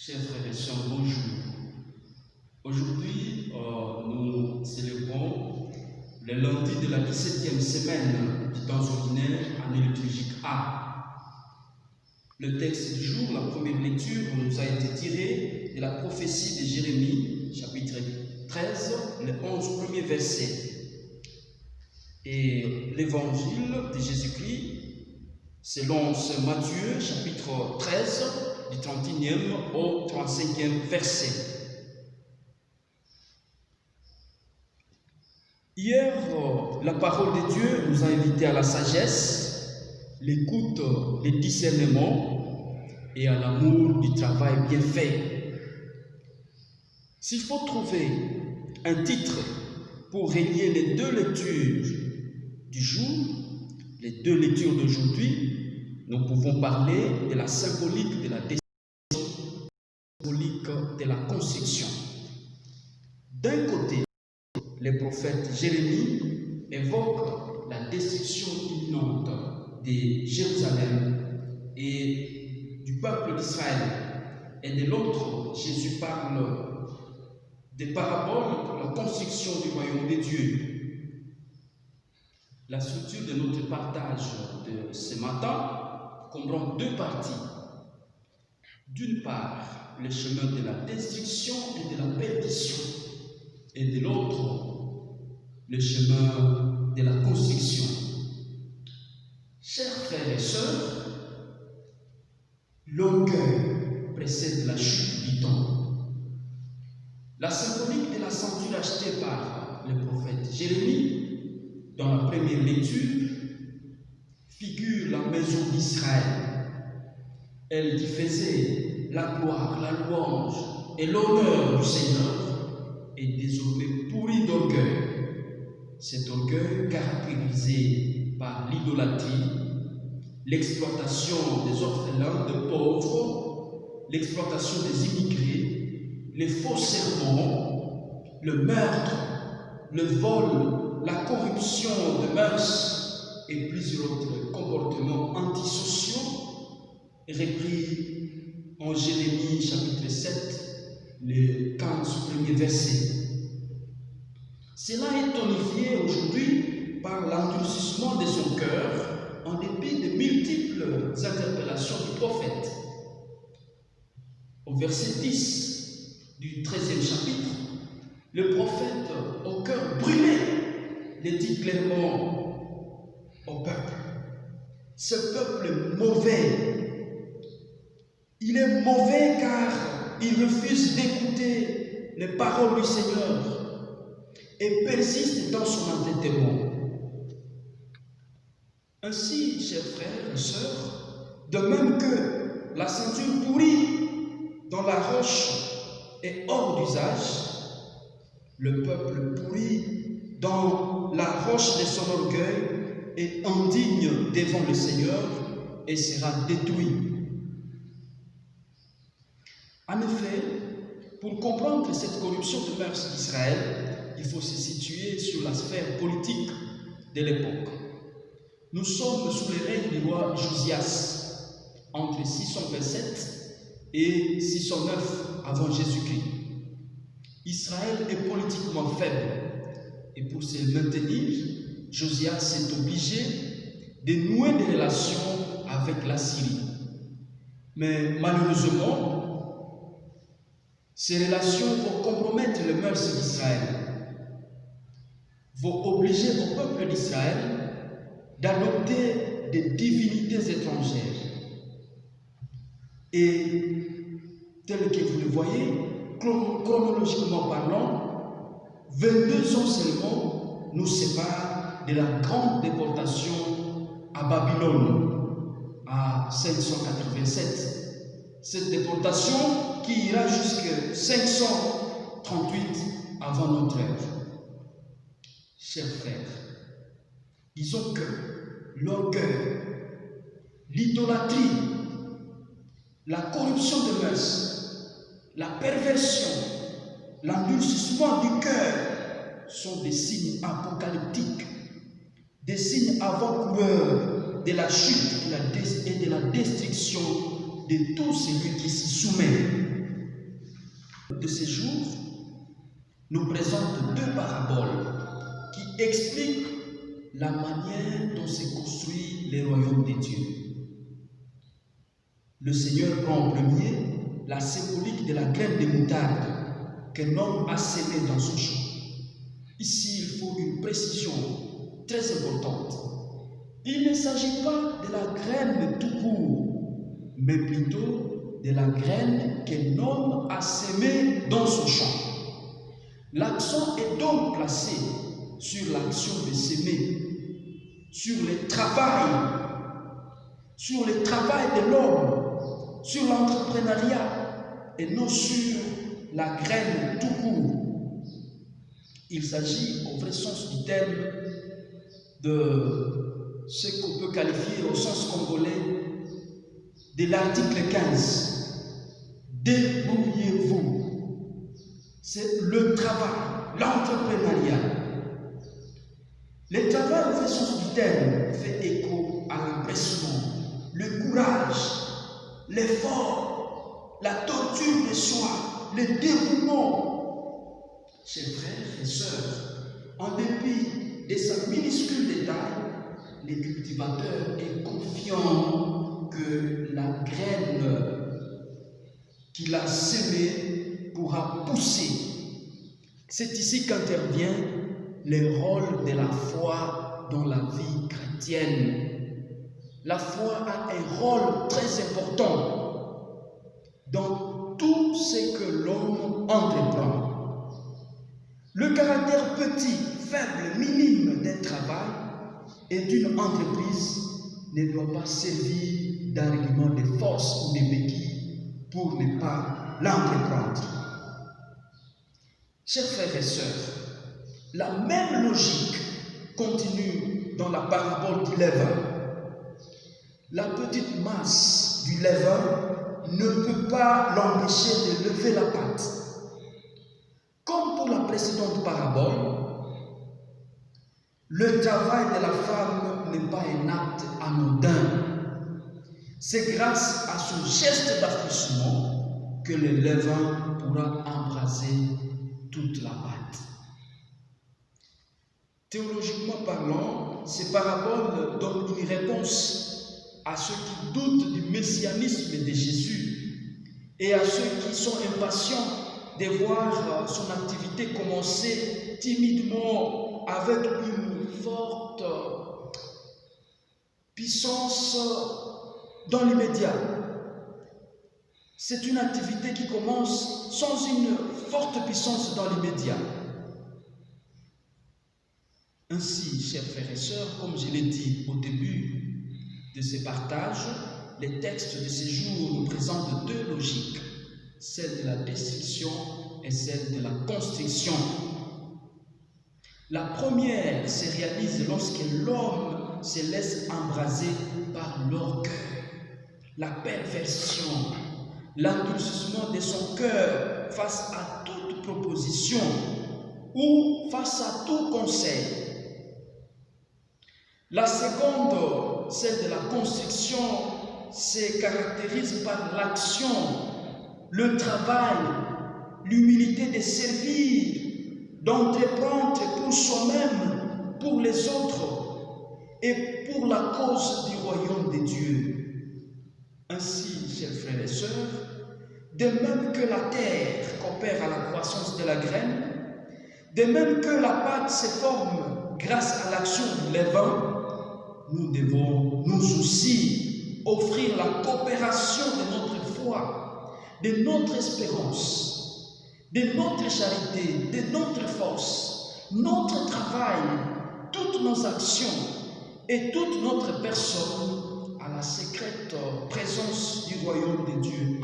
Chers frères et sœurs, bonjour. Aujourd'hui, nous célébrons le lundi de la 17e semaine du temps ordinaire, année liturgique A. Le texte du jour, la première lecture, nous a été tiré de la prophétie de Jérémie, chapitre 13, les 11 premiers versets. Et l'évangile de Jésus-Christ, selon saint Matthieu, chapitre 13, du 31e au 35e verset. Hier, la parole de Dieu nous a invités à la sagesse, l'écoute, le discernement et à l'amour du travail bien fait. S'il faut trouver un titre pour relier les deux lectures du jour, les deux lectures d'aujourd'hui, nous pouvons parler de la symbolique de la destruction, symbolique de la construction. D'un côté, le prophète Jérémie évoque la destruction imminente de Jérusalem et du peuple d'Israël. Et de l'autre, Jésus parle des paraboles pour la construction du royaume de Dieu. La structure de notre partage de ce matin comprend deux parties. D'une part, le chemin de la destruction et de la perdition, et de l'autre, le chemin de la construction. Chers frères et sœurs, l'orgueil précède la chute du temps. La symbolique de la ceinture achetée par le prophète Jérémie, dans la première lecture, figure la maison d'Israël. Elle qui faisait la gloire, la louange et l'honneur du Seigneur est désormais pourrie d'orgueil. Cet orgueil caractérisé par l'idolâtrie, l'exploitation des orphelins, des pauvres, l'exploitation des immigrés, les faux serments, le meurtre, le vol, la corruption de mœurs et plusieurs autres comportements antisociaux repris en Jérémie chapitre 7, les 15 premiers versets. Cela est tonifié aujourd'hui par l'endurcissement de son cœur en dépit de multiples interpellations du prophète. Au verset 10 du 13e chapitre, le prophète, au cœur brûlé, le dit clairement au peuple. Ce peuple est mauvais. Il est mauvais car il refuse d'écouter les paroles du Seigneur et persiste dans son entêtement. Ainsi, chers frères et sœurs, de même que la ceinture pourrie dans la roche est hors d'usage, le peuple pourri dans la roche de son orgueil est indigne devant le Seigneur et sera détruit. En effet, pour comprendre cette corruption de mœurs d'Israël, il faut se situer sur la sphère politique de l'époque. Nous sommes sous le règne du roi Josias, entre 627 et 609 avant Jésus-Christ. Israël est politiquement faible et pour se maintenir, Josias est obligé de nouer des relations avec la Syrie. Mais malheureusement, ces relations vont compromettre les mœurs d'Israël, vont obliger au peuple d'Israël d'adopter des divinités étrangères. Et tel que vous le voyez, chronologiquement parlant, 22 ans seulement nous séparent de la grande déportation à Babylone, à 587. Cette déportation qui ira jusqu'à 538 avant notre ère. Chers frères, disons que l'orgueil, l'idolâtrie, la corruption de mœurs, la perversion, l'endurcissement du cœur sont des signes apocalyptiques, des signes avant-coureurs de la chute et de la destruction de tout celui qui s'y soumet. de ces jours nous présente deux paraboles qui expliquent la manière dont s'est construit les royaumes des dieux. Le Seigneur prend en premier la symbolique de la graine de moutarde qu'un homme a sémée dans son champ. Ici, il faut une précision très importante. Il ne s'agit pas de la graine tout court, mais plutôt de la graine qu'un homme a sémée dans son champ. L'accent est donc placé sur l'action de s'aimer, sur le travail de l'homme, sur l'entrepreneuriat et non sur la graine tout court. Il s'agit, au vrai sens du terme, de ce qu'on peut qualifier au sens congolais de l'article 15. Débrouillez-vous. C'est le travail, l'entrepreneuriat. Le travail, au vrai sens du terme, fait écho à l'empressement, le courage, l'effort, la torture de soi, le dévouement. Chers frères et sœurs, en dépit de sa minuscule détail, le cultivateur est confiant que la graine qu'il a sémée pourra pousser. C'est ici qu'intervient le rôle de la foi dans la vie chrétienne. La foi a un rôle très important dans tout ce que l'homme entreprend. Le caractère petit, faible, minime d'un travail et d'une entreprise ne doit pas servir d'argument de force ou de béquille pour ne pas l'entreprendre. Chers frères et sœurs, la même logique continue dans la parabole du levain. La petite masse du levain ne peut pas l'empêcher de lever la pâte. Comme pour la précédente parabole, le travail de la femme n'est pas un acte anodin. C'est grâce à son geste d'affranchissement que le levain pourra embraser toute la pâte. Théologiquement parlant, ces paraboles donnent une réponse à ceux qui doutent du messianisme de Jésus et à ceux qui sont impatients de voir son activité commencer timidement avec une forte puissance dans l'immédiat. C'est une activité qui commence sans une forte puissance dans l'immédiat. Ainsi, chers frères et sœurs, comme je l'ai dit au début de ce partage, les textes de ces jours nous présentent deux logiques, celle de la destruction et celle de la construction. La première se réalise lorsque l'homme se laisse embraser par l'orgueil, la perversion, l'endurcissement de son cœur face à toute proposition ou face à tout conseil. La seconde, celle de la construction, se caractérise par l'action, le travail, l'humilité de servir, d'entreprendre pour soi-même, pour les autres et pour la cause du royaume de Dieu. Ainsi, chers frères et sœurs, de même que la terre coopère à la croissance de la graine, de même que la pâte se forme grâce à l'action du levain, nous devons nous aussi offrir la coopération de notre foi, de notre espérance, de notre charité, de notre force, notre travail, toutes nos actions et toute notre personne à la secrète présence du royaume de Dieu